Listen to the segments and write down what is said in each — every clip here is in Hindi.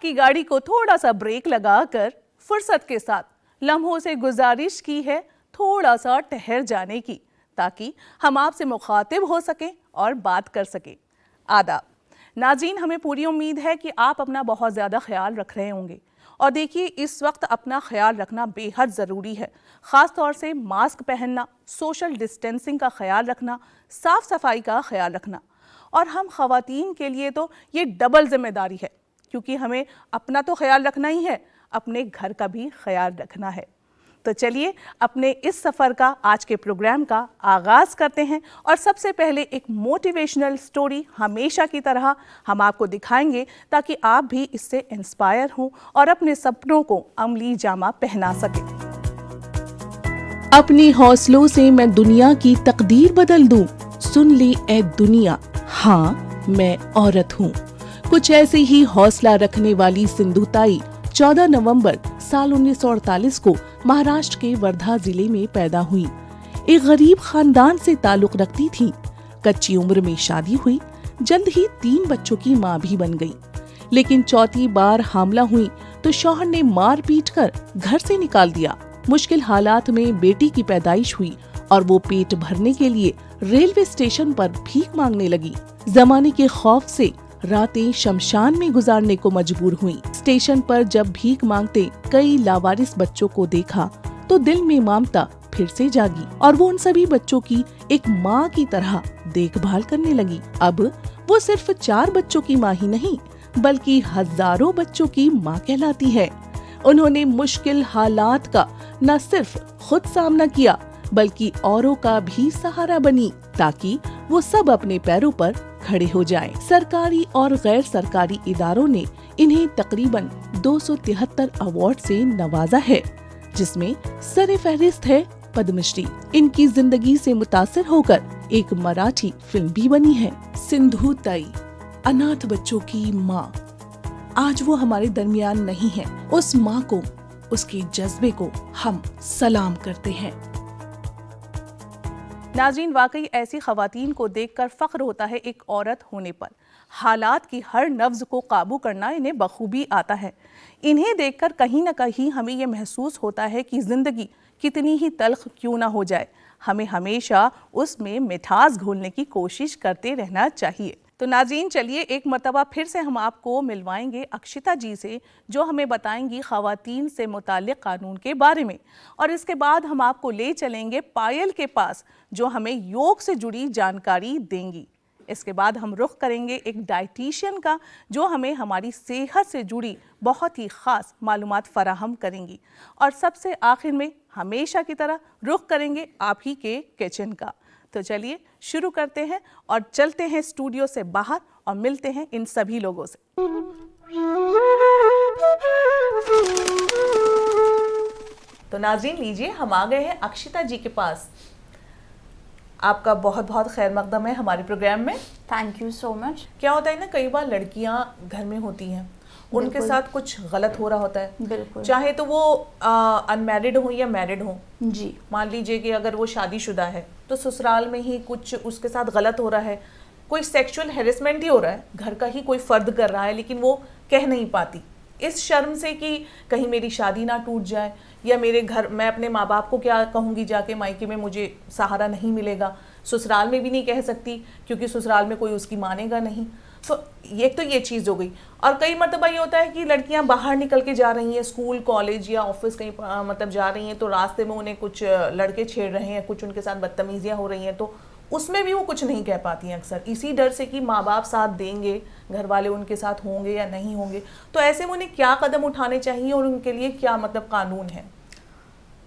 आपकी गाड़ी को थोड़ा सा ब्रेक लगाकर फुर्सत के साथ लम्हों से गुजारिश की है थोड़ा सा ठहर जाने की, ताकि हम आपसे मुखातिब हो सकें और बात कर सकें। आदाब नाज़रीन, हमें पूरी उम्मीद है कि आप अपना बहुत ज़्यादा ख्याल रख रहे होंगे। और देखिए, इस वक्त अपना ख्याल रखना बेहद ज़रूरी है। ख़ास तौर से मास्क पहनना, सोशल डिस्टेंसिंग का ख्याल रखना, साफ़ सफाई का ख्याल रखना। और हम ख़वातीन के लिए तो ये डबल जिम्मेदारी है, क्योंकि हमें अपना तो ख्याल रखना ही है, अपने घर का भी ख्याल रखना है। तो चलिए अपने इस सफ़र का, आज के प्रोग्राम का आगाज़ करते हैं। और सबसे पहले एक मोटिवेशनल स्टोरी हमेशा की तरह हम आपको दिखाएंगे, ताकि आप भी इससे इंस्पायर हों और अपने सपनों को अमली जामा पहना सकें। अपने हौसलों से मैं दुनिया की तकदीर बदल दूं। सुन ले ए दुनिया, हाँ मैं औरत हूँ। कुछ ऐसे ही हौसला रखने वाली सिंधु ताई 14 नवंबर साल 1948 को महाराष्ट्र के वर्धा जिले में पैदा हुई। एक गरीब खानदान से ताल्लुक रखती थी। कच्ची उम्र में शादी हुई, जल्द ही 3 बच्चों की मां भी बन गई। लेकिन चौथी बार हामला हुई तो शौहर ने मार पीट कर घर से निकाल दिया। मुश्किल हालात में बेटी की पैदाइश हुई और वो पेट भरने के लिए रेलवे स्टेशन पर भीख मांगने लगी। जमाने के खौफ से रातें शमशान में गुजारने को मजबूर हुई। स्टेशन पर जब भीख मांगते कई लावारिस बच्चों को देखा तो दिल में ममता फिर से जागी और वो उन सभी बच्चों की एक माँ की तरह देखभाल करने लगी। अब वो सिर्फ 4 बच्चों की माँ ही नहीं, बल्कि हजारों बच्चों की माँ कहलाती है। उन्होंने मुश्किल हालात का न सिर्फ खुद सामना किया, बल्कि औरों का भी सहारा बनी, ताकि वो सब अपने पैरों पर खड़े हो जाएं। सरकारी और गैर सरकारी इदारों ने इन्हें तकरीबन 273 अवार्ड से नवाजा है, जिसमें सरे फहरिस्त है पद्मश्री। इनकी जिंदगी से मुतासिर होकर एक मराठी फिल्म भी बनी है। सिंधु ताई, अनाथ बच्चों की माँ, आज वो हमारे दरमियान नहीं है। उस माँ को, उसके जज्बे को हम सलाम करते हैं। नाज़रीन, वाकई ऐसी ख़वातीन को देखकर फ़ख्र होता है एक औरत होने पर। हालात की हर नब्ज़ को काबू करना इन्हें बखूबी आता है। इन्हें देखकर कहीं ना कहीं हमें ये महसूस होता है कि ज़िंदगी कितनी ही तल्ख़ क्यों ना हो जाए, हमें हमेशा उसमें मिठास घोलने की कोशिश करते रहना चाहिए। तो नाज़रीन, चलिए एक मरतबा फिर से हम आपको मिलवाएंगे अक्षिता जी से, जो हमें बताएंगी ख़वातीन से मुताल्लिक़ कानून के बारे में। और इसके बाद हम आपको ले चलेंगे पायल के पास, जो हमें योग से जुड़ी जानकारी देंगी। इसके बाद हम रुख करेंगे एक डाइटिशियन का, जो हमें हमारी सेहत से जुड़ी बहुत ही ख़ास मालूमात फ़राहम करेंगी। और सबसे आखिर में हमेशा की तरह रुख करेंगे आप ही के किचन का। तो चलिए शुरू करते हैं और चलते हैं स्टूडियो से बाहर और मिलते हैं इन सभी लोगों से। तो नाज़रीन, लीजिए हम आ गए हैं अक्षिता जी के पास। आपका बहुत बहुत खैर मकदम है हमारे प्रोग्राम में। Thank you so much. क्या होता है ना, कई बार लड़कियां घर में होती हैं, उनके साथ कुछ गलत हो रहा होता है, बिल्कुल, चाहे तो वो अनमैरिड हो या मैरिड हो। जी, मान लीजिए कि अगर वो शादीशुदा है तो ससुराल में ही कुछ उसके साथ गलत हो रहा है, कोई सेक्सुअल हैरेसमेंट ही हो रहा है, घर का ही कोई फर्द कर रहा है, लेकिन वो कह नहीं पाती इस शर्म से कि कहीं मेरी शादी ना टूट जाए, या मेरे घर, मैं अपने माँ बाप को क्या कहूँगी जाके, मायके में मुझे सहारा नहीं मिलेगा, ससुराल में भी नहीं कह सकती क्योंकि ससुराल में कोई उसकी मानेगा नहीं। तो ये चीज़ हो गई। और कई मरतबा ये होता है कि लड़कियां बाहर निकल के जा रही हैं, स्कूल कॉलेज या ऑफिस कहीं मतलब जा रही हैं, तो रास्ते में उन्हें कुछ लड़के छेड़ रहे हैं, कुछ उनके साथ बदतमीजियां हो रही हैं, तो उसमें भी वो कुछ नहीं कह पाती हैं अक्सर, इसी डर से कि माँ बाप साथ देंगे, घर वाले उनके साथ होंगे या नहीं होंगे। तो ऐसे में उन्हें क्या कदम उठाने चाहिए और उनके लिए क्या मतलब कानून है?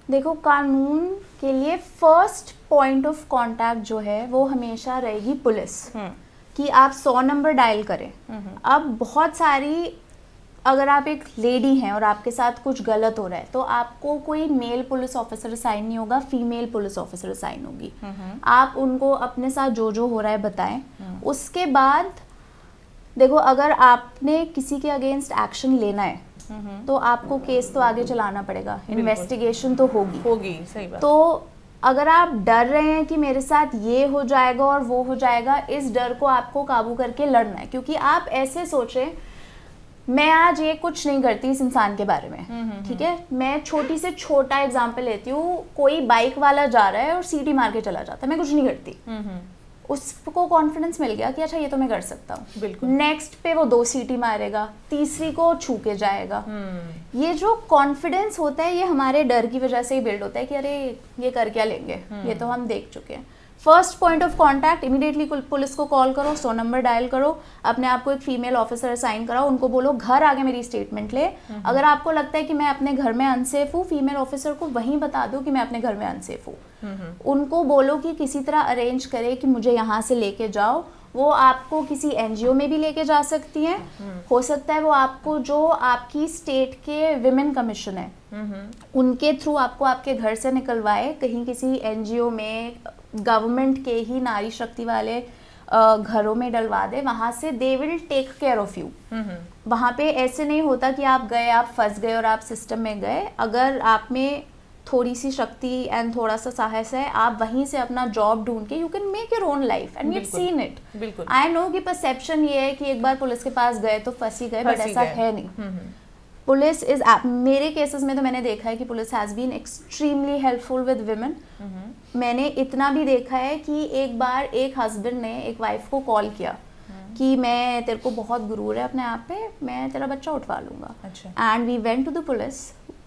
देखो, कानून के लिए फर्स्ट पॉइंट ऑफ कांटेक्ट जो है वो हमेशा रहेगी पुलिस, कि आप 100 नंबर डायल करें। अब बहुत सारी, अगर आप एक लेडी हैं और आपके साथ कुछ गलत हो रहा है, तो आपको कोई मेल पुलिस ऑफिसर असाइन नहीं होगा, फीमेल पुलिस ऑफिसर असाइन होगी। आप उनको अपने साथ जो हो रहा है बताएं। उसके बाद देखो, अगर आपने किसी के अगेंस्ट एक्शन लेना है तो आपको केस तो आगे चलाना पड़ेगा, इन्वेस्टिगेशन तो होगी। सही बात। तो अगर आप डर रहे हैं कि मेरे साथ ये हो जाएगा और वो हो जाएगा, इस डर को आपको काबू करके लड़ना है, क्योंकि आप ऐसे सोचें मैं आज ये कुछ नहीं करती इस इंसान के बारे में, ठीक है, मैं छोटी से छोटा एग्जांपल लेती हूँ, कोई बाइक वाला जा रहा है और सीटी मार के चला जाता है, मैं कुछ नहीं करती, उसको कॉन्फिडेंस मिल गया कि अच्छा ये तो मैं कर सकता हूँ, बिल्कुल। नेक्स्ट पे वो 2 सीटी मारेगा, तीसरी को छू के जाएगा। ये जो कॉन्फिडेंस होता है ये हमारे डर की वजह से ही बिल्ड होता है कि अरे ये कर क्या लेंगे, ये तो हम देख चुके हैं। First point of contact, immediately police को कॉल करो, 100 नंबर डायल करो, अपने आप को एक फीमेल ऑफिसर असाइन कराओ, उनको बोलो घर आके मेरी स्टेटमेंट ले। अगर आपको लगता है कि मैं अपने घर में अनसेफ हूँ, फीमेल ऑफिसर को वहीं बता दो कि मैं अपने घर में अनसेफ हूँ। उनको बोलो कि किसी तरह अरेंज करे कि मुझे यहाँ से लेके जाओ। वो आपको किसी एनजीओ में भी लेके जा सकती हैं, हो सकता है वो आपको जो आपकी स्टेट के विमेन कमीशन है उनके थ्रू आपको आपके घर से निकलवाए, कहीं किसी एनजीओ में, गवर्नमेंट के ही नारी शक्ति वाले घरों में डलवा दे, वहां से they will take care of you. वहां पे ऐसे नहीं होता कि आप गए, आप फंस गए और आप सिस्टम में गए। अगर आप में थोड़ी सी शक्ति एंड थोड़ा सा साहस है, आप वहीं से अपना जॉब ढूंढ के you can make your own life and we have seen it. बिल्कुल। आई नो कि परसेप्शन ये है कि एक बार पुलिस के पास गए तो फंस ही गए, बट ऐसा है नहीं। पुलिस इज, मेरे केसेस में तो मैंने देखा है कि police has been extremely helpful with women. मैंने इतना भी देखा है कि एक बार एक हस्बैंड ने एक वाइफ को कॉल किया कि मैं, तेरे को बहुत गुरूर है अपने आप पे, मैं तेरा बच्चा उठवा लूंगा। And we went to the police,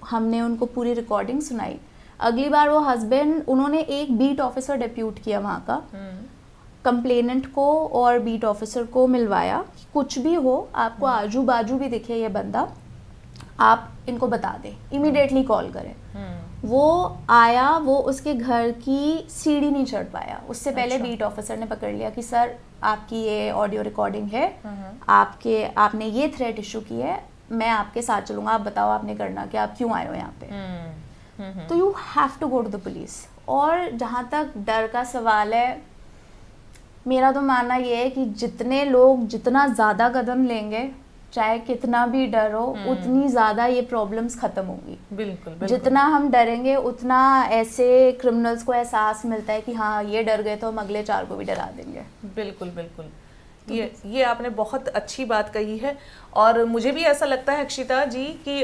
हमने उनको पूरी रिकॉर्डिंग सुनाई। अगली बार वो हस्बैंड, उन्होंने एक बीट ऑफिसर डेप्यूट किया वहाँ का, कंप्लेनेंट को और बीट ऑफिसर को मिलवाया, कुछ भी हो, आपको आजू बाजू भी दिखे ये बंदा, आप इनको बता दें, इमीडिएटली कॉल करें। वो आया, वो उसके घर की सीढ़ी नहीं चढ़ पाया, उससे पहले बीट ऑफिसर ने पकड़ लिया कि सर आपकी ये ऑडियो रिकॉर्डिंग है, आपने ये थ्रेट इशू की है, मैं आपके साथ चलूंगा, आप बताओ आपने करना क्या, आप क्यों आए हो यहाँ पे। तो you have to go to the police. और जहाँ तक डर का सवाल है, मेरा तो मानना ये है कि जितने लोग जितना ज़्यादा कदम लेंगे, चाहे कितना भी डर हो, उतनी ज़्यादा ये प्रॉब्लम्स ख़त्म होंगी। बिल्कुल। जितना हम डरेंगे उतना ऐसे क्रिमिनल्स को एहसास मिलता है कि हाँ ये डर गए तो हम अगले 4 को भी डरा देंगे। बिल्कुल बिल्कुल। ये आपने बहुत अच्छी बात कही है, और मुझे भी ऐसा लगता है अक्षिता जी कि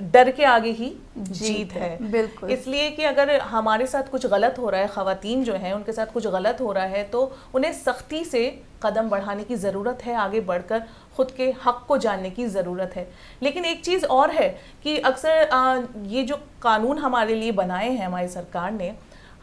डर के आगे ही जीत है। बिल्कुल। इसलिए कि अगर हमारे साथ कुछ गलत हो रहा है, ख़वातीन जो हैं उनके साथ कुछ गलत हो रहा है, तो उन्हें सख्ती से कदम बढ़ाने की ज़रूरत है, आगे बढ़कर ख़ुद के हक़ को जानने की ज़रूरत है। लेकिन एक चीज़ और है कि अक्सर ये जो कानून हमारे लिए बनाए हैं हमारी सरकार ने,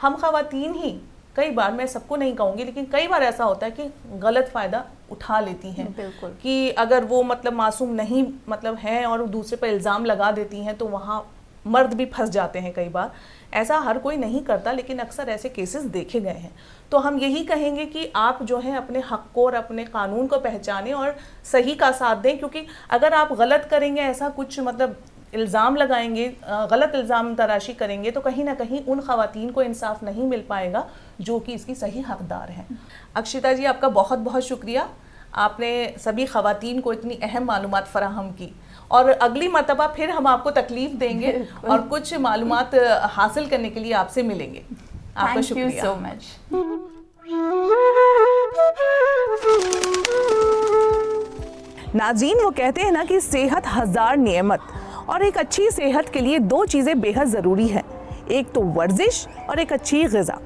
हम ख़वातीन ही कई बार, मैं सबको नहीं कहूँगी, लेकिन कई बार ऐसा होता है कि गलत फ़ायदा उठा लेती हैं। बिल्कुल। कि अगर वो मतलब मासूम नहीं मतलब हैं और दूसरे पर इल्ज़ाम लगा देती हैं, तो वहाँ मर्द भी फंस जाते हैं कई बार। ऐसा हर कोई नहीं करता, लेकिन अक्सर ऐसे केसेस देखे गए हैं। तो हम यही कहेंगे कि आप जो है अपने हक़ को और अपने कानून को पहचानें और सही का साथ दें, क्योंकि अगर आप गलत करेंगे, ऐसा कुछ मतलब इल्ज़ाम लगाएंगे, गलत इल्ज़ाम तराशी करेंगे, तो कहीं ना कहीं उन ख़वातीन को इंसाफ नहीं मिल पाएगा जो कि इसकी सही हकदार हैं। अक्षिता जी, आपका बहुत बहुत शुक्रिया, आपने सभी ख़वातीन को इतनी अहम मालूमात फराहम की, और अगली मरतबा फिर हम आपको तकलीफ़ देंगे और कुछ मालूमात हासिल करने के लिए आपसे मिलेंगे। आपका शुक्रिया। Thank you so much. नाज़रीन, वो कहते हैं ना कि सेहत हज़ार नेमत, और एक अच्छी सेहत के लिए 2 चीज़ें बेहद ज़रूरी हैं, एक तो वर्जिश और एक अच्छी ग़िज़ा।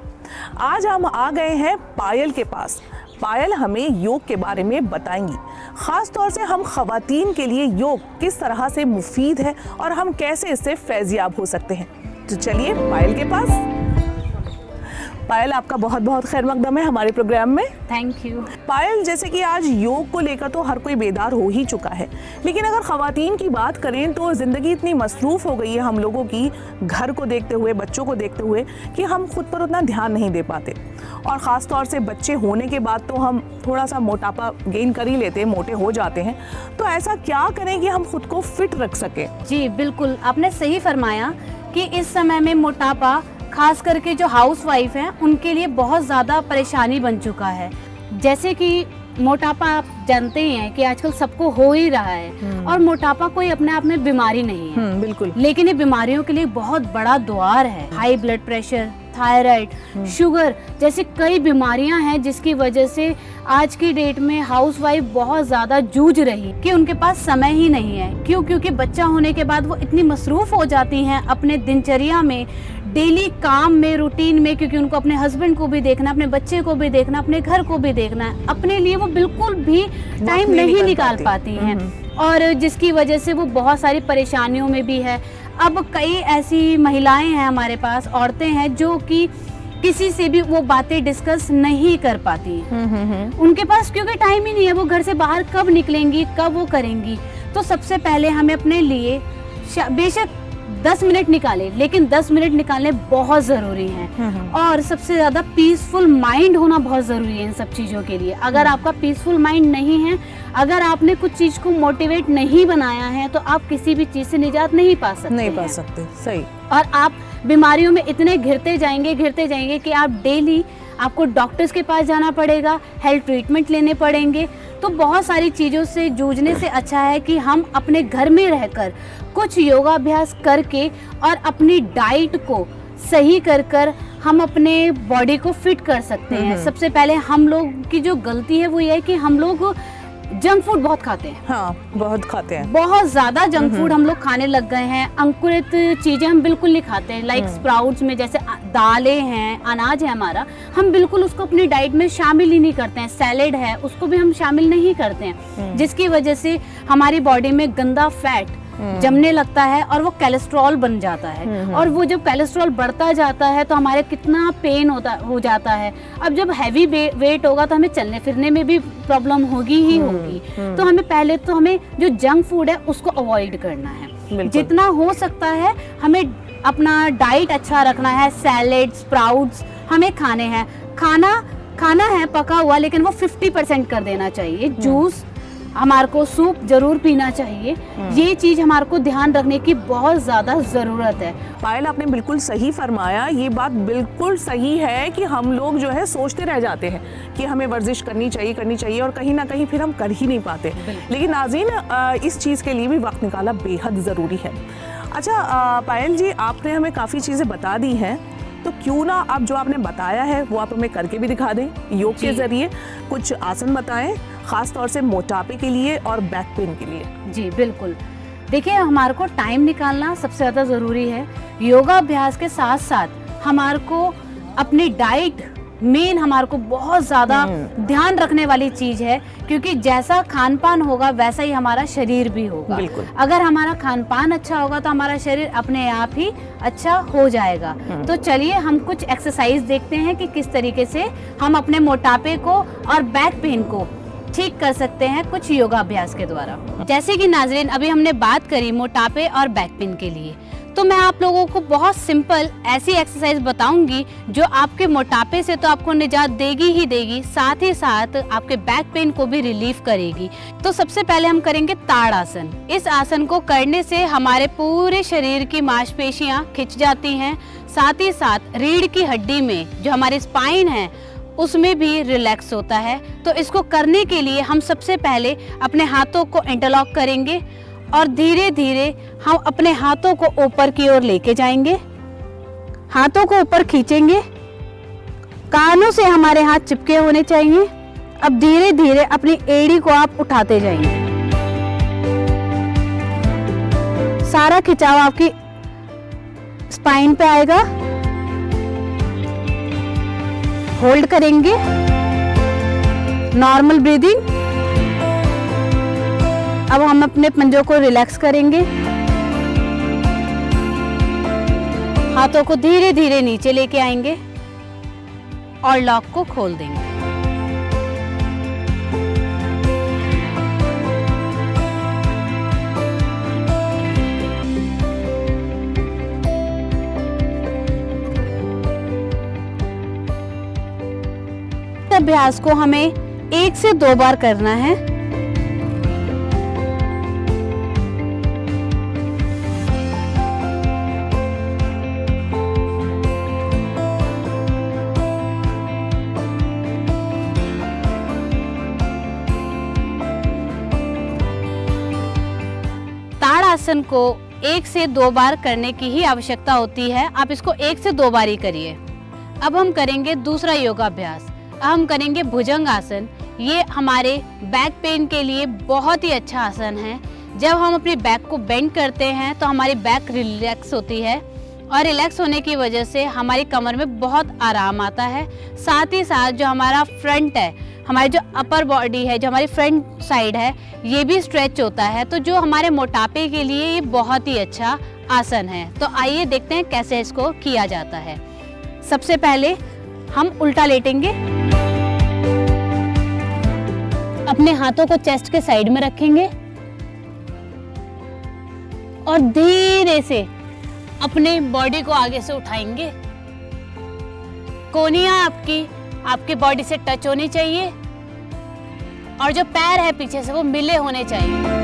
आज हम आ गए हैं पायल के पास। पायल हमें योग के बारे में बताएंगी, ख़ास तौर से हम ख़वातीन के लिए योग किस तरह से मुफीद है और हम कैसे इससे फैज़याब हो सकते हैं। तो चलिए पायल के पास। पायल, आपका बहुत बहुत खैर मकदम है हमारे प्रोग्राम में। Thank you. पायल, जैसे कि आज योग को लेकर तो हर कोई बेदार हो ही चुका है, लेकिन अगर ख़वातीन की बात करें तो ज़िंदगी इतनी मसरूफ़ हो गई है हम लोगों की, घर को देखते हुए, बच्चों को देखते हुए, कि हम खुद पर उतना ध्यान नहीं दे पाते। और ख़ास तौर से बच्चे होने के बाद तो हम थोड़ा सा मोटापा गेन कर ही लेते हैं, मोटे हो जाते हैं। तो ऐसा क्या करें कि हम खुद को फिट रख सकें? जी बिल्कुल, आपने सही फरमाया कि इस समय में मोटापा खास करके जो हाउस वाइफ हैं उनके लिए बहुत ज़्यादा परेशानी बन चुका है। जैसे कि मोटापा आप जानते ही हैं कि आजकल सबको हो ही रहा है, और मोटापा कोई अपने आप में बीमारी नहीं है। बिल्कुल। लेकिन ये बीमारियों के लिए बहुत बड़ा द्वार है। High blood pressure, thyroid, sugar जैसी कई बीमारियां हैं जिसकी वजह से आज की डेट में हाउसवाइफ बहुत ज़्यादा जूझ रही कि उनके पास समय ही नहीं है। क्यों? क्योंकि बच्चा होने के बाद वो इतनी मसरूफ़ हो जाती हैं अपने दिनचर्या में, डेली काम में, रूटीन में, क्योंकि उनको अपने हस्बैंड को भी देखना, अपने बच्चे को भी देखना, अपने घर को भी देखना है, अपने लिए वो बिल्कुल भी टाइम नहीं निकाल पाती हैं, और जिसकी वजह से वो बहुत सारी परेशानियों में भी है। अब कई ऐसी महिलाएं हैं हमारे पास, औरतें हैं जो कि किसी से भी वो बातें डिस्कस नहीं कर पाती हैं। उनके पास क्योंकि टाइम ही नहीं है, वो घर से बाहर कब निकलेंगी, कब वो करेंगी। तो सबसे पहले हमें अपने लिए बेशक 10 मिनट निकाले, लेकिन 10 मिनट निकालने बहुत ज़रूरी हैं। और सबसे ज़्यादा पीसफुल माइंड होना बहुत ज़रूरी है इन सब चीज़ों के लिए। अगर आपका पीसफुल माइंड नहीं है, अगर आपने कुछ चीज़ को मोटिवेट नहीं बनाया है, तो आप किसी भी चीज़ से निजात नहीं पा सकते। सही। और आप बीमारियों में इतने घिरते जाएंगे कि आप डेली आपको डॉक्टर्स के पास जाना पड़ेगा, हेल्थ ट्रीटमेंट लेने पड़ेंगे। तो बहुत सारी चीज़ों से जूझने से अच्छा है कि हम अपने घर में रहकर कुछ योगाभ्यास करके और अपनी डाइट को सही कर हम अपने बॉडी को फिट कर सकते हैं। सबसे पहले हम लोग की जो गलती है वो ये है कि हम लोग जंक फूड बहुत खाते हैं। हाँ, बहुत खाते हैं, बहुत ज्यादा जंक फूड हम लोग खाने लग गए हैं। अंकुरित चीजें हम बिल्कुल नहीं खाते हैं, लाइक स्प्राउट्स में जैसे दालें हैं, अनाज है हमारा, हम बिल्कुल उसको अपनी डाइट में शामिल ही नहीं करते हैं। सैलेड है, उसको भी हम शामिल नहीं करते हैं, जिसकी वजह से हमारी बॉडी में गंदा फैट जमने लगता है और वो कोलेस्ट्रॉल बन जाता है। और वो जब कोलेस्ट्रॉल बढ़ता जाता है तो हमारे कितना पेन हो जाता है। अब जब हैवी वेट होगा तो हमें चलने फिरने में भी प्रॉब्लम होगी ही होगी। तो हमें पहले तो हमें जो जंक फूड है उसको अवॉइड करना है। जितना हो सकता है हमें अपना डाइट अच्छा रखना है। सैलेड, स्प्राउट्स हमें खाने हैं। खाना है पका हुआ, लेकिन वो 50% कर देना चाहिए। जूस हमारे को, सूप जरूर पीना चाहिए। ये चीज हमारे को ध्यान रखने की बहुत ज्यादा जरूरत है। पायल, आपने बिल्कुल सही फरमाया। ये बात बिल्कुल सही है कि हम लोग जो है सोचते रह जाते हैं कि हमें वर्जिश करनी चाहिए और कहीं ना कहीं फिर हम कर ही नहीं पाते। लेकिन नाज़रीन, इस चीज़ के लिए भी वक्त निकालना बेहद ज़रूरी है। अच्छा पायल जी, आपने हमें काफ़ी चीज़ें बता दी हैं, तो क्यों ना आप जो आपने बताया है वो आप हमें करके भी दिखा दें। योग के ज़रिए कुछ आसन बताएं, ख़ास तौर से मोटापे के लिए और बैक पेन के लिए। जी बिल्कुल। देखिए, हमारे को टाइम निकालना सबसे ज़्यादा ज़रूरी है। योगाभ्यास के साथ साथ हमारे को अपनी डाइट मेन हमारे को बहुत ज़्यादा ध्यान रखने वाली चीज़ है, क्योंकि जैसा खान पान होगा वैसा ही हमारा शरीर भी होगा। अगर हमारा खान पान अच्छा होगा तो हमारा शरीर अपने आप ही अच्छा हो जाएगा। तो चलिए हम कुछ एक्सरसाइज देखते हैं कि किस तरीके से हम अपने मोटापे को और बैक पेन को ठीक कर सकते हैं कुछ योगाभ्यास के द्वारा। जैसे कि नाज़रीन, अभी हमने बात करी मोटापे और बैक पेन के लिए, तो मैं आप लोगों को बहुत सिंपल ऐसी एक्सरसाइज बताऊंगी जो आपके मोटापे से तो आपको निजात देगी ही देगी, साथ ही साथ आपके बैक पेन को भी रिलीफ करेगी। तो सबसे पहले हम करेंगे ताड़ आसन। इस आसन को करने से हमारे पूरे शरीर की मांसपेशियां खिंच जाती हैं, साथ ही साथ रीढ़ की हड्डी में जो हमारी स्पाइन है उसमें भी रिलैक्स होता है। तो इसको करने के लिए हम सबसे पहले अपने हाथों को इंटरलॉक करेंगे और धीरे धीरे हम अपने हाथों को ऊपर की ओर लेके जाएंगे। हाथों को ऊपर खींचेंगे, कानों से हमारे हाथ चिपके होने चाहिए। अब धीरे धीरे अपनी एड़ी को आप उठाते जाएंगे। सारा खिंचाव आपकी स्पाइन पे आएगा। होल्ड करेंगे, नॉर्मल ब्रीदिंग। अब हम अपने पंजों को रिलैक्स करेंगे, हाथों को धीरे धीरे नीचे लेके आएंगे और लॉक को खोल देंगे। अभ्यास को हमें 1 से 2 बार करना है। ताड़ आसन को 1 से 2 बार करने की ही आवश्यकता होती है। आप इसको 1 से 2 बार ही करिए। अब हम करेंगे दूसरा योगाभ्यास। हम करेंगे भुजंग आसन। ये हमारे बैक पेन के लिए बहुत ही अच्छा आसन है। जब हम अपने बैक को बेंड करते हैं तो हमारी बैक रिलैक्स होती है और रिलैक्स होने की वजह से हमारी कमर में बहुत आराम आता है। साथ ही साथ जो हमारा फ्रंट है, हमारी जो अपर बॉडी है, जो हमारी फ्रंट साइड है, ये भी स्ट्रेच होता है। तो जो हमारे मोटापे के लिए ये बहुत ही अच्छा आसन है। तो आइए देखते हैं कैसे इसको किया जाता है। सबसे पहले हम उल्टा लेटेंगे, अपने हाथों को चेस्ट के साइड में रखेंगे और धीरे से अपने बॉडी को आगे से उठाएंगे। कोहनियां आपकी बॉडी से टच होनी चाहिए और जो पैर है पीछे से वो मिले होने चाहिए।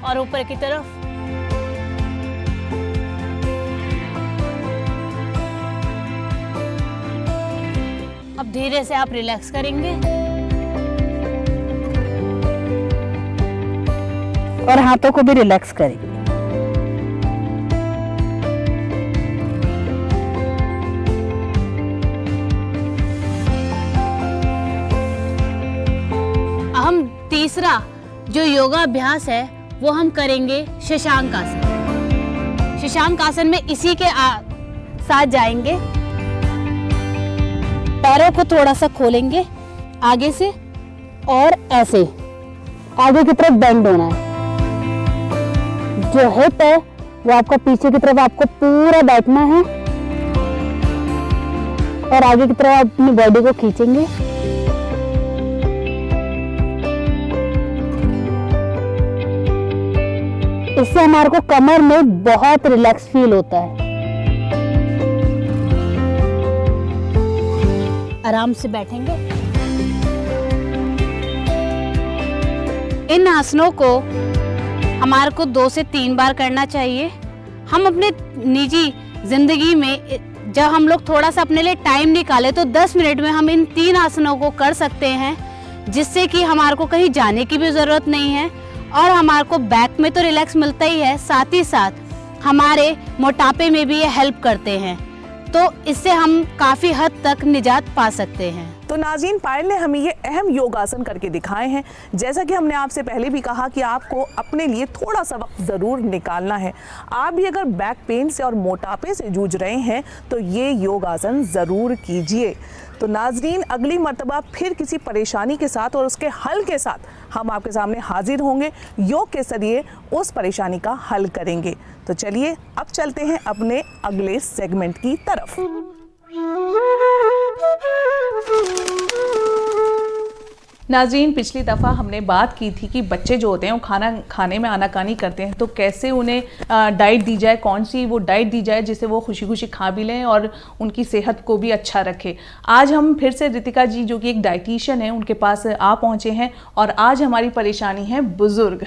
और ऊपर की तरफ। अब धीरे से आप रिलैक्स करेंगे और हाथों को भी रिलैक्स करेंगे। हम तीसरा जो योगाभ्यास है वो हम करेंगे शशांक आसन। शशांक आसन में इसी के साथ जाएंगे, पैरों को थोड़ा सा खोलेंगे आगे से और ऐसे आगे की तरफ बेंड होना है। जो हिप है वो आपका पीछे की तरफ आपको पूरा बैठना है और आगे की तरफ अपनी बॉडी को खींचेंगे। इससे हमारे को कमर में बहुत रिलैक्स फील होता है। आराम से बैठेंगे। इन आसनों को हमारे को 2 से 3 बार करना चाहिए। हम अपने निजी जिंदगी में जब हम लोग थोड़ा सा अपने लिए टाइम निकाले तो 10 मिनट में हम इन 3 आसनों को कर सकते हैं, जिससे कि हमारे को कहीं जाने की भी ज़रूरत नहीं है और हमारे को बैक में तो रिलैक्स मिलता ही है, साथ ही साथ हमारे मोटापे में भी ये हेल्प करते हैं। तो इससे हम काफ़ी हद तक निजात पा सकते हैं। तो नाज़रीन, पायल ने हमें ये अहम योगासन करके दिखाए हैं। जैसा कि हमने आपसे पहले भी कहा कि आपको अपने लिए थोड़ा सा वक्त ज़रूर निकालना है। आप भी अगर बैक पेन से और मोटापे से जूझ रहे हैं तो ये योगासन ज़रूर कीजिए। तो नाज़रीन, अगली मर्तबा फिर किसी परेशानी के साथ और उसके हल के साथ हम आपके सामने हाजिर होंगे। योग के जरिए उस परेशानी का हल करेंगे। तो चलिए अब चलते हैं अपने अगले सेगमेंट की तरफ। नाज़रीन, पिछली दफ़ा हमने बात की थी कि बच्चे जो होते हैं वो खाना खाने में आनाकानी करते हैं, तो कैसे उन्हें डाइट दी जाए, कौन सी वो डाइट दी जाए जिससे वो खुशी खुशी खा भी लें और उनकी सेहत को भी अच्छा रखे। आज हम फिर से रितिका जी, जो कि एक डाइटिशियन है, उनके पास आ पहुँचे हैं और आज हमारी परेशानी है बुज़ुर्ग।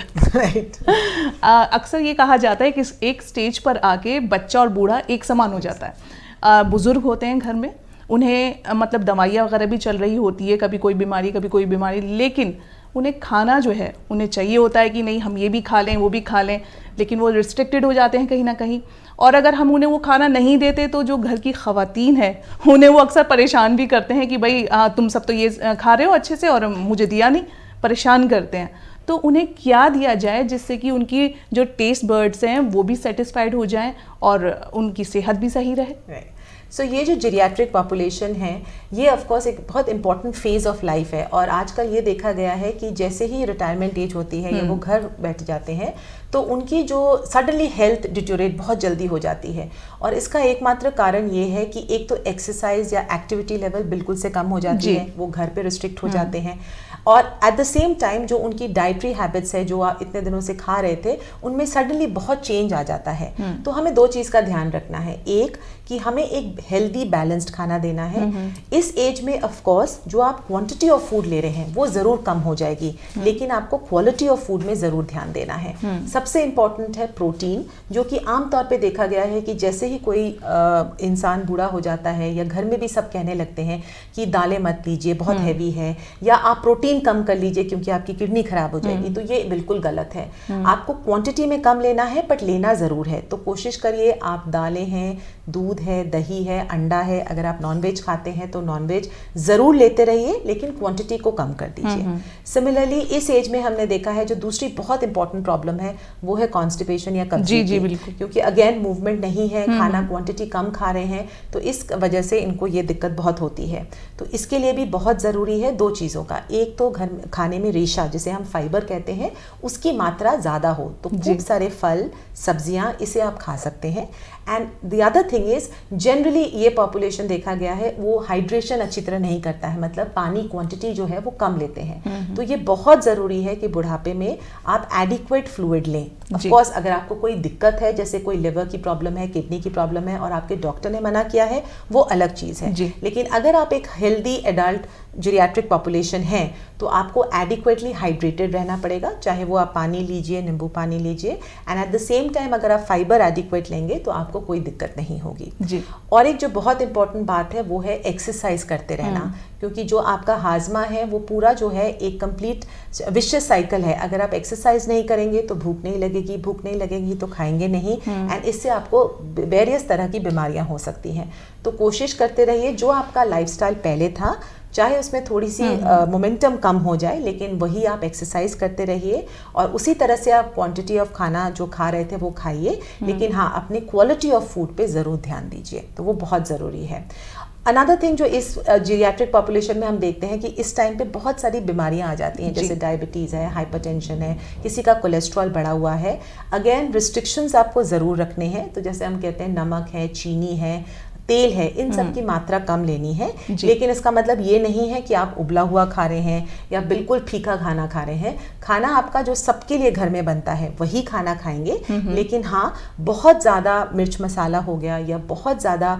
अक्सर ये कहा जाता है कि एक स्टेज पर आके बच्चा और बूढ़ा एक समान हो जाता है। बुज़ुर्ग होते हैं घर में, उन्हें मतलब दवाइयाँ वगैरह भी चल रही होती है, कभी कोई बीमारी, लेकिन उन्हें खाना जो है उन्हें चाहिए होता है कि नहीं हम ये भी खा लें वो भी खा लें, लेकिन वो रिस्ट्रिक्टेड हो जाते हैं कहीं ना कहीं। और अगर हम उन्हें वो खाना नहीं देते तो जो घर की ख़वातीन है उन्हें वो अक्सर परेशान भी करते हैं कि भाई तुम सब तो ये खा रहे हो अच्छे से और मुझे दिया नहीं, परेशान करते हैं। तो उन्हें क्या दिया जाए जिससे कि उनकी जो टेस्ट बर्ड्स हैं वो भी सेटिस्फाइड हो जाएं और उनकी सेहत भी सही रहे। सो ये जो जीरियाट्रिक पॉपुलेशन है ये ऑफ कोर्स एक बहुत इंपॉर्टेंट फेज़ ऑफ लाइफ है और आजकल ये देखा गया है कि जैसे ही रिटायरमेंट एज होती है या वो घर बैठ जाते हैं तो उनकी जो सडनली हेल्थ डिटोरेट बहुत जल्दी हो जाती है। और इसका एकमात्र कारण ये है कि एक तो एक्सरसाइज या एक्टिविटी लेवल बिल्कुल से कम हो जाती है, वो घर पे रिस्ट्रिक्ट हो जाते हैं और एट द सेम टाइम जो उनकी डाइटरी हैबिट्स है जो आप इतने दिनों से खा रहे थे उनमें सडनली बहुत चेंज आ जाता है। तो हमें 2 चीज़ का ध्यान रखना है। एक कि हमें एक हेल्दी बैलेंस्ड खाना देना है। इस एज में ऑफ कोर्स जो आप क्वांटिटी ऑफ फूड ले रहे हैं वो ज़रूर कम हो जाएगी, लेकिन आपको क्वालिटी ऑफ फूड में ज़रूर ध्यान देना है। सबसे इम्पॉर्टेंट है प्रोटीन, जो कि आमतौर पे देखा गया है कि जैसे ही कोई इंसान बूढ़ा हो जाता है या घर में भी सब कहने लगते हैं कि दालें मत लीजिए, बहुत हैवी है, या आप प्रोटीन कम कर लीजिए क्योंकि आपकी किडनी खराब हो जाएगी, तो ये बिल्कुल गलत है। आपको क्वांटिटी में कम लेना है बट लेना ज़रूर है। तो कोशिश करिए, आप दालें हैं, दूध है, दही है, अंडा है, अगर आप नॉनवेज खाते हैं तो नॉनवेज ज़रूर लेते रहिए, लेकिन क्वांटिटी को कम कर दीजिए। सिमिलरली इस एज में हमने देखा है जो दूसरी बहुत इंपॉर्टेंट प्रॉब्लम है वो है कॉन्स्टिपेशन या कब्जी जी की। बिल्कुल, क्योंकि अगेन मूवमेंट नहीं है, खाना क्वांटिटी कम खा रहे हैं, तो इस वजह से इनको ये दिक्कत बहुत होती है। तो इसके लिए भी बहुत ज़रूरी है दो चीज़ों का, एक तो घर खाने में रेशा जिसे हम फाइबर कहते हैं उसकी मात्रा ज़्यादा हो, तो खूब सारे फल सब्जियां इसे आप खा सकते हैं। And the other thing is generally ये पॉपुलेशन देखा गया है वो हाइड्रेशन अच्छी तरह नहीं करता है, मतलब पानी क्वांटिटी जो है वो कम लेते हैं। तो ये बहुत ज़रूरी है कि बुढ़ापे में आप एडिक्वेट फ्लूइड लें। ऑफ कोर्स अगर आपको कोई दिक्कत है, जैसे कोई लिवर की प्रॉब्लम है, किडनी की प्रॉब्लम है और आपके डॉक्टर ने मना किया है, वो अलग चीज़ है। लेकिन अगर आप एक हेल्दी एडल्ट जीरियाट्रिक पॉपुलेशन है तो आपको एडिक्वेटली हाइड्रेटेड रहना पड़ेगा, चाहे वो आप पानी लीजिए, नींबू पानी लीजिए, and at the same time अगर आप फाइबर एडिक्वेट लेंगे तो आपको कोई दिक्कत नहीं होगी जी। और एक जो बहुत इंपॉर्टेंट बात है वो है एक्सरसाइज करते रहना, क्योंकि जो आपका हाजमा है वो पूरा जो है एक कंप्लीट विशियस साइकिल है। अगर आप एक्सरसाइज नहीं करेंगे तो भूख नहीं लगेगी, भूख नहीं लगेगी तो खाएंगे नहीं, एंड इससे आपको वेरियस तरह की बीमारियां हो सकती हैं। तो कोशिश करते रहिए जो आपका लाइफस्टाइल पहले था, चाहे उसमें थोड़ी सी मोमेंटम कम हो जाए, लेकिन वही आप एक्सरसाइज करते रहिए और उसी तरह से आप क्वांटिटी ऑफ खाना जो खा रहे थे वो खाइए, लेकिन हाँ अपने क्वालिटी ऑफ फूड पे ज़रूर ध्यान दीजिए, तो वो बहुत ज़रूरी है। अनदर थिंग जो इस जीरियाट्रिक पॉपुलेशन में हम देखते हैं कि इस टाइम पे बहुत सारी बीमारियां आ जाती हैं, जैसे डायबिटीज़ है, हाइपरटेंशन है, किसी का कोलेस्ट्रॉल बढ़ा हुआ है। अगेन रिस्ट्रिक्शंस आपको ज़रूर रखने हैं, तो जैसे हम कहते हैं नमक है, चीनी है, तेल है, इन सब की मात्रा कम लेनी है, लेकिन इसका मतलब ये नहीं है कि आप उबला हुआ खा रहे हैं या बिल्कुल फीका खाना खा रहे हैं। खाना आपका जो सबके लिए घर में बनता है वही खाना खाएंगे, लेकिन हाँ बहुत ज़्यादा मिर्च मसाला हो गया या बहुत ज़्यादा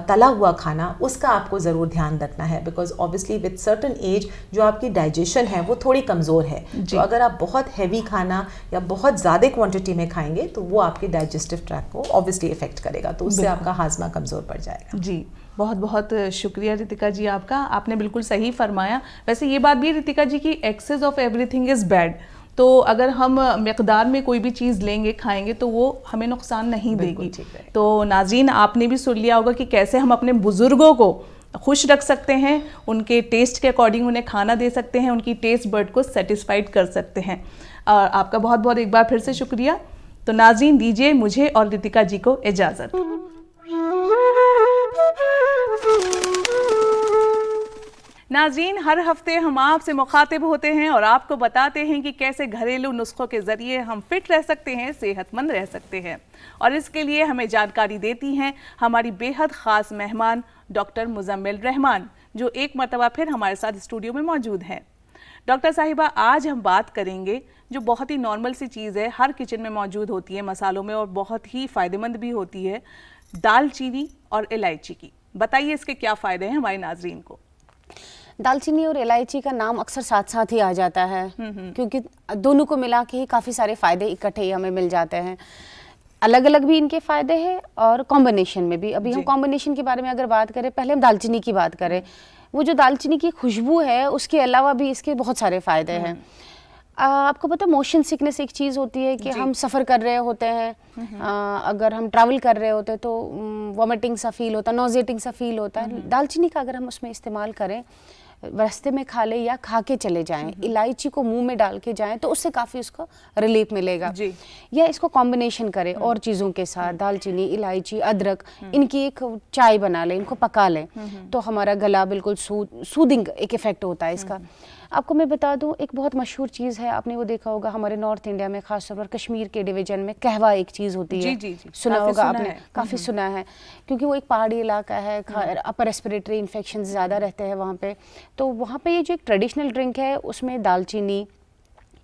तला हुआ खाना, उसका आपको ज़रूर ध्यान रखना है, because obviously with certain age जो आपकी डाइजेशन है वो थोड़ी कमज़ोर है। तो अगर आप बहुत हैवी खाना या बहुत ज़्यादा क्वांटिटी में खाएंगे तो वो आपके डाइजेस्टिव ट्रैक को ऑब्वियसली इफेक्ट करेगा, तो उससे आपका हाजमा कमज़ोर पड़ जाएगा। जी बहुत बहुत शुक्रिया रितिका जी आपका, आपने बिल्कुल सही फरमाया। वैसे ये बात भी रितिका जी की excess of everything is bad, तो अगर हम मिकदार में कोई भी चीज़ लेंगे खाएंगे तो वो हमें नुकसान नहीं देगी। तो नाज़रीन आपने भी सुन लिया होगा कि कैसे हम अपने बुज़ुर्गों को खुश रख सकते हैं, उनके टेस्ट के अकॉर्डिंग उन्हें खाना दे सकते हैं, उनकी टेस्ट बर्ड को सेटिस्फाइड कर सकते हैं। और आपका बहुत बहुत एक बार फिर से शुक्रिया। तो नाज़रीन दीजिए मुझे और रितिका जी को इजाज़त। नाज़रीन हर हफ्ते हम आपसे मुखातिब होते हैं और आपको बताते हैं कि कैसे घरेलू नुस्खों के ज़रिए हम फिट रह सकते हैं, सेहतमंद रह सकते हैं। और इसके लिए हमें जानकारी देती हैं हमारी बेहद ख़ास मेहमान डॉक्टर मुज़म्मिल रहमान, जो एक मरतबा फिर हमारे साथ स्टूडियो में मौजूद हैं। डॉक्टर साहिबा, आज हम बात करेंगे जो बहुत ही नॉर्मल सी चीज़ है, हर किचन में मौजूद होती है मसालों में और बहुत ही फ़ायदेमंद भी होती है, दालचीनी और इलायची की। बताइए इसके क्या फ़ायदे हैं हमारे नाज़रीन को। दालचीनी और इलायची का नाम अक्सर साथ साथ ही आ जाता है, क्योंकि दोनों को मिला के ही काफ़ी सारे फ़ायदे इकट्ठे ही हमें मिल जाते हैं। अलग अलग भी इनके फ़ायदे हैं और कॉम्बिनेशन में भी। अभी हम कॉम्बिनेशन के बारे में अगर बात करें, पहले हम दालचीनी की बात करें। वो जो दालचीनी की खुशबू है उसके अलावा भी इसके बहुत सारे फ़ायदे हैं। आपको पता मोशन सिकनेस एक चीज़ होती है कि हम सफ़र कर रहे होते हैं, अगर हम ट्रैवल कर रहे होते हैं तो वॉमिटिंग सा फील होता है, नॉजेटिंग सा फील होता है। दालचीनी का अगर हम उसमें इस्तेमाल करें, रास्ते में खा ले या खा के चले जाएं, इलायची को मुंह में डाल के जाएं तो उससे काफ़ी उसको रिलीफ मिलेगा। या इसको कॉम्बिनेशन करें और चीज़ों के साथ, दालचीनी, इलायची, अदरक, इनकी एक चाय बना लें, इनको पका लें तो हमारा गला बिल्कुल सूदिंग एक इफ़ेक्ट होता है इसका। आपको मैं बता दूं, एक बहुत मशहूर चीज़ है, आपने वो देखा होगा हमारे नॉर्थ इंडिया में, खासतौर पर कश्मीर के डिवीजन में कहवा एक चीज़ होती है। जी, सुना होगा आपने, काफ़ी सुना है, क्योंकि वो एक पहाड़ी इलाका है, अपर रेस्पिरेटरी इन्फेक्शन ज़्यादा रहते हैं वहाँ पे। तो वहाँ पे ये जो एक ट्रेडिशनल ड्रिंक है उसमें दालचीनी,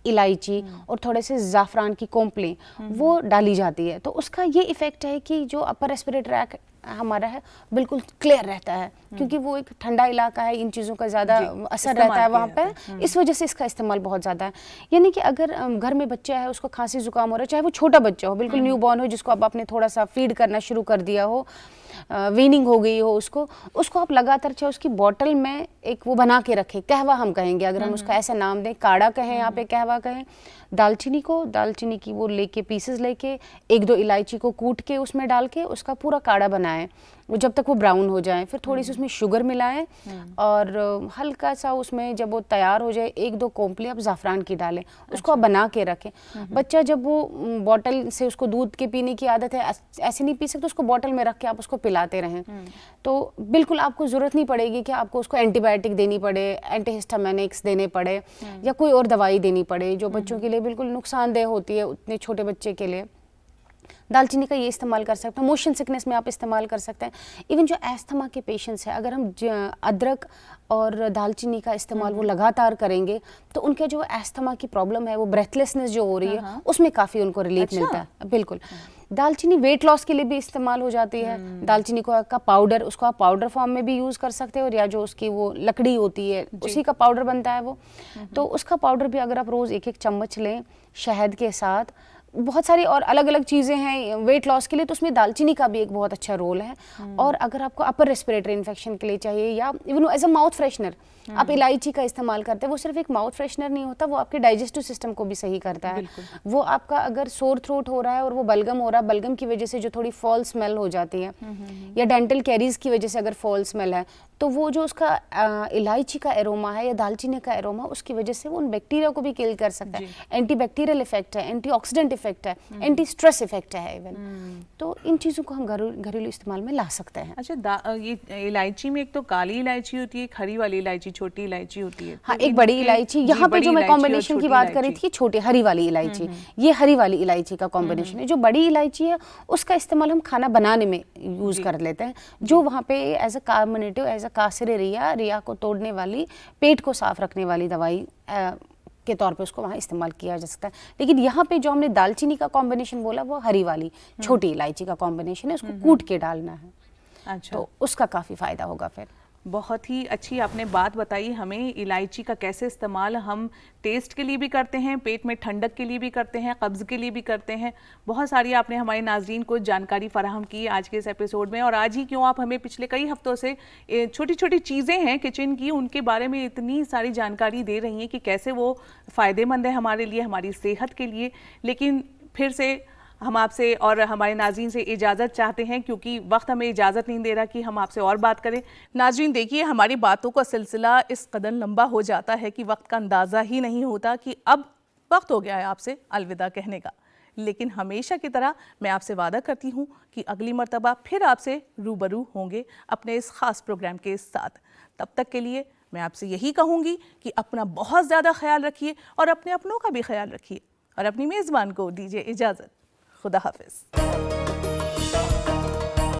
इलायची और थोड़े से ज़ाफ़रान की कोंपलें वो डाली जाती है। तो उसका ये इफ़ेक्ट है कि जो अपर रेस्पिरेटरी हमारा है बिल्कुल क्लियर रहता है, क्योंकि वो एक ठंडा इलाका है, इन चीज़ों का ज़्यादा असर रहता है वहाँ पे, इस वजह से इसका इस्तेमाल बहुत ज़्यादा है। यानी कि अगर घर में बच्चा है, उसको खांसी जुकाम हो रहा है, चाहे वो छोटा बच्चा हो, बिल्कुल न्यू बॉर्न हो, जिसको अब आपने थोड़ा सा फीड करना शुरू कर दिया हो, वीनिंग हो गई हो, उसको आप लगातार चाहे उसकी बॉटल में एक वो बना के रखें, कहवा हम कहेंगे, अगर हम उसका ऐसा नाम दें, काढ़ा कहें, यहाँ पे कहवा कहें। दालचीनी की वो लेके पीसेस लेके 1-2 इलायची को कूट के उसमें डाल के उसका पूरा काढ़ा बनाएं, वो जब तक वो ब्राउन हो जाए, फिर थोड़ी सी उसमें शुगर मिलाएं और हल्का सा उसमें जब वो तैयार हो जाए 1-2 कोंपली आप ज़ाफ़रान की डालें, उसको आप बना के रखें। बच्चा जब वो बॉटल से उसको दूध के पीने की आदत है, ऐसे नहीं पी सकते, उसको बॉटल में रख के आप उसको पिलाते रहें, तो बिल्कुल आपको ज़रूरत नहीं पड़ेगी कि आपको उसको एंटीबायोटिक देनी पड़े, एंटीहिस्टामिनिक्स देने पड़े या कोई और दवाई देनी पड़े जो बच्चों के लिए बिल्कुल नुकसानदेह होती है उतने छोटे बच्चे के लिए। दालचीनी का ये इस्तेमाल कर सकते हैं, मोशन सिकनेस में आप इस्तेमाल कर सकते हैं। इवन जो एस्थमा के पेशेंट्स हैं, अगर हम अदरक और दालचीनी का इस्तेमाल वो लगातार करेंगे तो उनके जो एस्थमा की प्रॉब्लम है, वो ब्रेथलेसनेस जो हो रही है, उसमें काफ़ी उनको रिलीफ मिलता है। बिल्कुल। दालचीनी वेट लॉस के लिए भी इस्तेमाल हो जाती है। दालचीनी का पाउडर, उसको आप पाउडर फॉर्म में भी यूज़ कर सकते हो, और या जो उसकी वो लकड़ी होती है उसी का पाउडर बनता है वो, तो उसका पाउडर भी अगर आप रोज़ 1-1 चम्मच लें शहद के साथ, बहुत सारी और अलग अलग चीज़ें हैं वेट लॉस के लिए, तो उसमें दालचीनी का भी एक बहुत अच्छा रोल है। और अगर आपको अपर रेस्पिरेटरी इन्फेक्शन के लिए चाहिए, या even as a mouth freshener आप इलायची का इस्तेमाल करते हैं, वो सिर्फ एक माउथ फ्रेशनर नहीं होता, वो आपके डाइजेस्टिव सिस्टम को भी सही करता है। वो आपका अगर सोर थ्रोट हो रहा है और वो बलगम हो रहा है, बलगम की वजह से जो थोड़ी फॉल स्मेल हो जाती है, या डेंटल कैरीज की वजह से अगर फॉल स्मेल है, तो वो जो उसका इलायची का एरोमा है या दालचीनी का एरोमा, उसकी वजह से वो उन बैक्टीरिया को भी किल कर सकता है। एंटी बैक्टीरियल इफेक्ट है, एंटी ऑक्सीडेंट इफेक्ट है, एंटी स्ट्रेस इफेक्ट है इवन। तो इन चीज़ों को हम घरेलू इस्तेमाल में ला सकते हैं। अच्छा, ये इलायची में एक तो काली इलायची होती है, एक हरी वाली इलायची, छोटी इलायची होती है। हाँ, एक बड़ी इलायची, यहाँ पे जो मैं कॉम्बिनेशन की बात कर रही थी, छोटी हरी वाली इलायची, ये हरी वाली इलायची का कॉम्बिनेशन है। जो बड़ी इलायची है उसका इस्तेमाल हम खाना बनाने में यूज़ कर लेते हैं, जो वहाँ पे एज अ कार्बोनेटिव, एज अ कासिर रिया को तोड़ने वाली, पेट को साफ रखने वाली दवाई के तौर पे उसको वहाँ इस्तेमाल किया जा सकता है। लेकिन यहाँ पे जो हमने दालचीनी का कॉम्बिनेशन बोला, वो हरी वाली छोटी इलायची का कॉम्बिनेशन है, उसको कूट के डालना है। अच्छा, तो उसका काफ़ी फ़ायदा होगा। फिर बहुत ही अच्छी आपने बात बताई हमें, इलायची का कैसे इस्तेमाल हम टेस्ट के लिए भी करते हैं, पेट में ठंडक के लिए भी करते हैं, कब्ज़ के लिए भी करते हैं। बहुत सारी आपने हमारे नाज़रीन को जानकारी फराहम की आज के इस एपिसोड में। और आज ही क्यों, आप हमें पिछले कई हफ्तों से छोटी छोटी चीज़ें हैं किचन की, उनके बारे में इतनी सारी जानकारी दे रही हैं कि कैसे वो फ़ायदेमंद है हमारे लिए, हमारी सेहत के लिए। लेकिन फिर से हम आपसे और हमारे नाज़रीन से इजाज़त चाहते हैं, क्योंकि वक्त हमें इजाज़त नहीं दे रहा कि हम आपसे और बात करें। नाज़रीन देखिए, हमारी बातों का सिलसिला इस कदर लंबा हो जाता है कि वक्त का अंदाज़ा ही नहीं होता कि अब वक्त हो गया है आपसे अलविदा कहने का। लेकिन हमेशा की तरह मैं आपसे वादा करती हूँ कि अगली मर्तबा फिर आपसे रूबरू होंगे अपने इस ख़ास प्रोग्राम के साथ। तब तक के लिए मैं आपसे यही कहूँगी कि अपना बहुत ज़्यादा ख्याल रखिए और अपने अपनों का भी ख्याल रखिए, और अपनी मेज़बान को दीजिए इजाज़त। खुदा हाफिज़।